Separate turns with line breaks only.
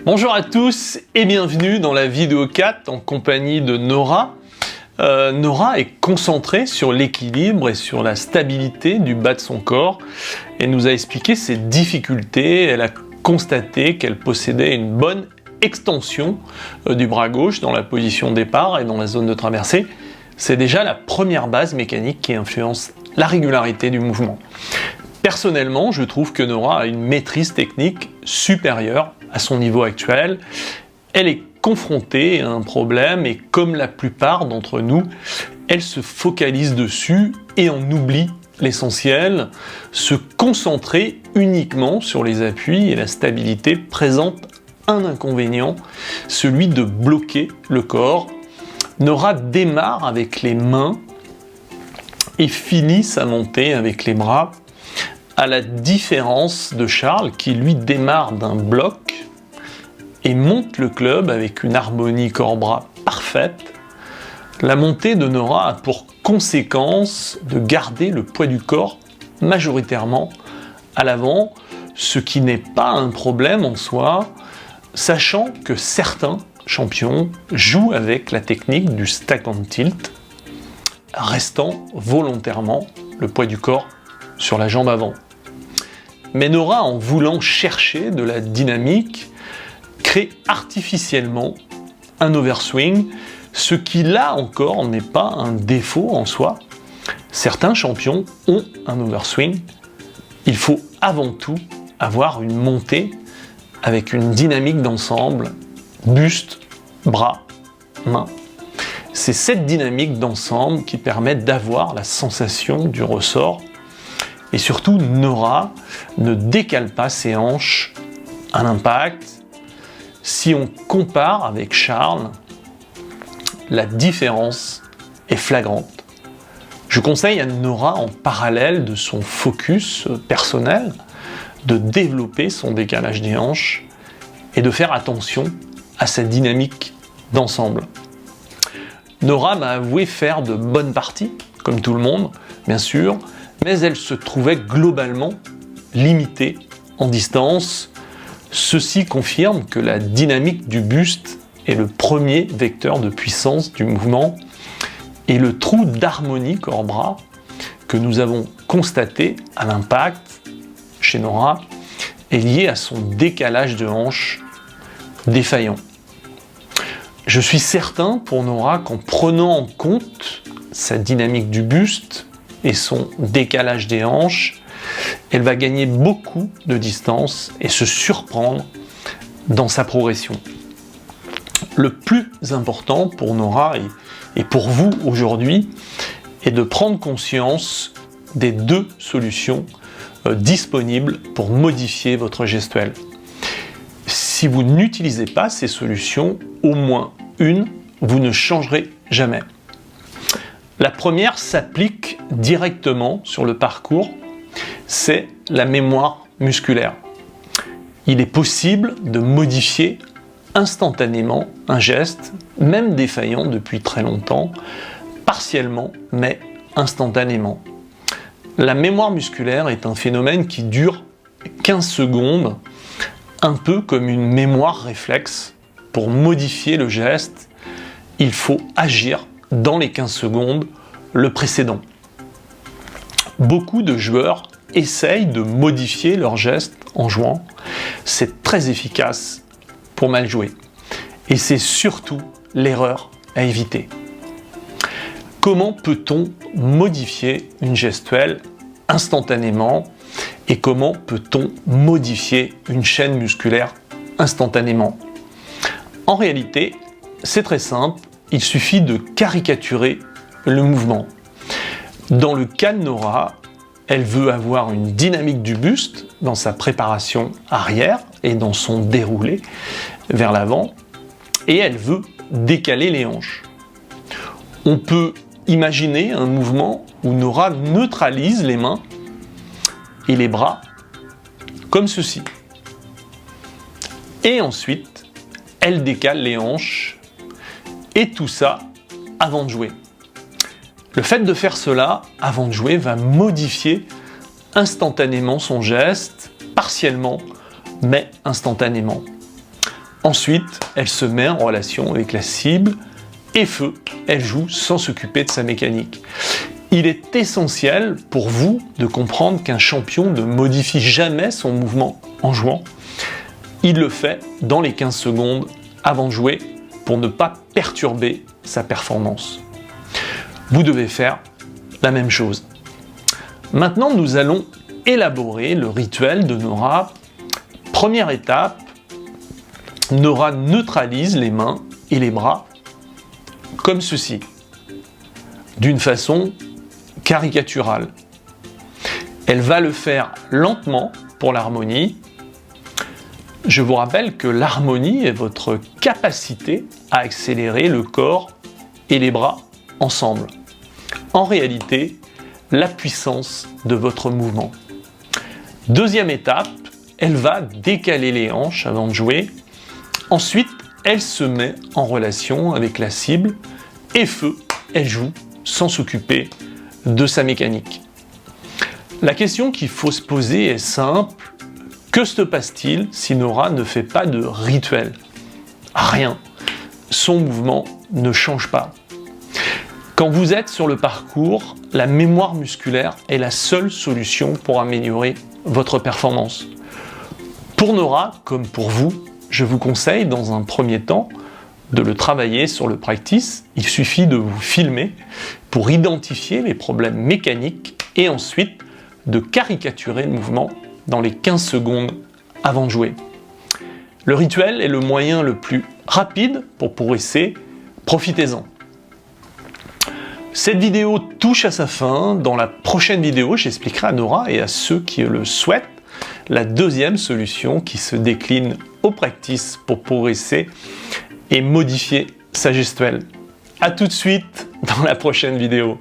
Bonjour à tous et bienvenue dans la vidéo 4 en compagnie de Nora. Nora est concentrée sur l'équilibre et sur la stabilité du bas de son corps. Elle nous a expliqué ses difficultés, elle a constaté qu'elle possédait une bonne extension du bras gauche dans la position départ et dans la zone de traversée. C'est déjà la première base mécanique qui influence la régularité du mouvement. Personnellement, je trouve que Nora a une maîtrise technique supérieure à son niveau actuel. Elle est confrontée à un problème et comme la plupart d'entre nous, elle se focalise dessus et en oublie l'essentiel. Se concentrer uniquement sur les appuis et la stabilité présente un inconvénient, celui de bloquer le corps. Nora démarre avec les mains et finit sa montée avec les bras, à la différence de Charles qui lui démarre d'un bloc et monte le club avec une harmonie corps-bras parfaite. La montée de Nora a pour conséquence de garder le poids du corps majoritairement à l'avant, ce qui n'est pas un problème en soi, sachant que certains champions jouent avec la technique du stack and tilt, restant volontairement le poids du corps sur la jambe avant. Mais Nora, en voulant chercher de la dynamique, crée artificiellement un overswing, ce qui là encore n'est pas un défaut en soi. Certains champions ont un overswing. Il faut avant tout avoir une montée avec une dynamique d'ensemble, buste, bras, mains. C'est cette dynamique d'ensemble qui permet d'avoir la sensation du ressort. Et surtout, Nora ne décale pas ses hanches à l'impact. Si on compare avec Charles, la différence est flagrante. Je conseille à Nora, en parallèle de son focus personnel, de développer son décalage des hanches et de faire attention à sa dynamique d'ensemble. Nora m'a avoué faire de bonnes parties, comme tout le monde, bien sûr, mais elle se trouvait globalement limitée en distance. Ceci confirme que la dynamique du buste est le premier vecteur de puissance du mouvement et le trou d'harmonie corps-bras que nous avons constaté à l'impact chez Nora est lié à son décalage de hanche défaillant. Je suis certain pour Nora qu'en prenant en compte sa dynamique du buste et son décalage des hanches, elle va gagner beaucoup de distance et se surprendre dans sa progression. Le plus important pour Nora et pour vous aujourd'hui est de prendre conscience des deux solutions disponibles pour modifier votre gestuelle. Si vous n'utilisez pas ces solutions, au moins une, vous ne changerez jamais. La première s'applique directement sur le parcours, c'est la mémoire musculaire. Il est possible de modifier instantanément un geste, même défaillant depuis très longtemps, partiellement, mais instantanément. La mémoire musculaire est un phénomène qui dure 15 secondes, un peu comme une mémoire réflexe. Pour modifier le geste, il faut agir dans les 15 secondes le précédent. Beaucoup de joueurs essayent de modifier leur geste en jouant. C'est très efficace pour mal jouer. Et c'est surtout l'erreur à éviter. Comment peut-on modifier une gestuelle instantanément et comment peut-on modifier une chaîne musculaire instantanément? En réalité, c'est très simple, il suffit de caricaturer le mouvement. Dans le cas de Nora, elle veut avoir une dynamique du buste dans sa préparation arrière et dans son déroulé vers l'avant, et elle veut décaler les hanches. On peut imaginer un mouvement où Nora neutralise les mains et les bras comme ceci. Et ensuite, elle décale les hanches et tout ça avant de jouer. Le fait de faire cela avant de jouer va modifier instantanément son geste, partiellement, mais instantanément. Ensuite, elle se met en relation avec la cible et feu, elle joue sans s'occuper de sa mécanique. Il est essentiel pour vous de comprendre qu'un champion ne modifie jamais son mouvement en jouant. Il le fait dans les 15 secondes avant de jouer pour ne pas perturber sa performance. Vous devez faire la même chose. Maintenant, nous allons élaborer le rituel de Nora. Première étape, Nora neutralise les mains et les bras comme ceci, d'une façon caricaturale. Elle va le faire lentement pour l'harmonie. Je vous rappelle que l'harmonie est votre capacité à accélérer le corps et les bras ensemble. En réalité, la puissance de votre mouvement. Deuxième étape, elle va décaler les hanches avant de jouer. Ensuite, elle se met en relation avec la cible et feu, elle joue sans s'occuper de sa mécanique. La question qu'il faut se poser est simple. Que se passe-t-il si Nora ne fait pas de rituel? Rien. Son mouvement ne change pas. Quand vous êtes sur le parcours, la mémoire musculaire est la seule solution pour améliorer votre performance. Pour Nora, comme pour vous, je vous conseille dans un premier temps de le travailler sur le practice. Il suffit de vous filmer pour identifier les problèmes mécaniques et ensuite de caricaturer le mouvement dans les 15 secondes avant de jouer. Le rituel est le moyen le plus rapide pour progresser. Profitez-en. Cette vidéo touche à sa fin. Dans la prochaine vidéo, j'expliquerai à Nora et à ceux qui le souhaitent la deuxième solution qui se décline au practice pour progresser et modifier sa gestuelle. A tout de suite dans la prochaine vidéo.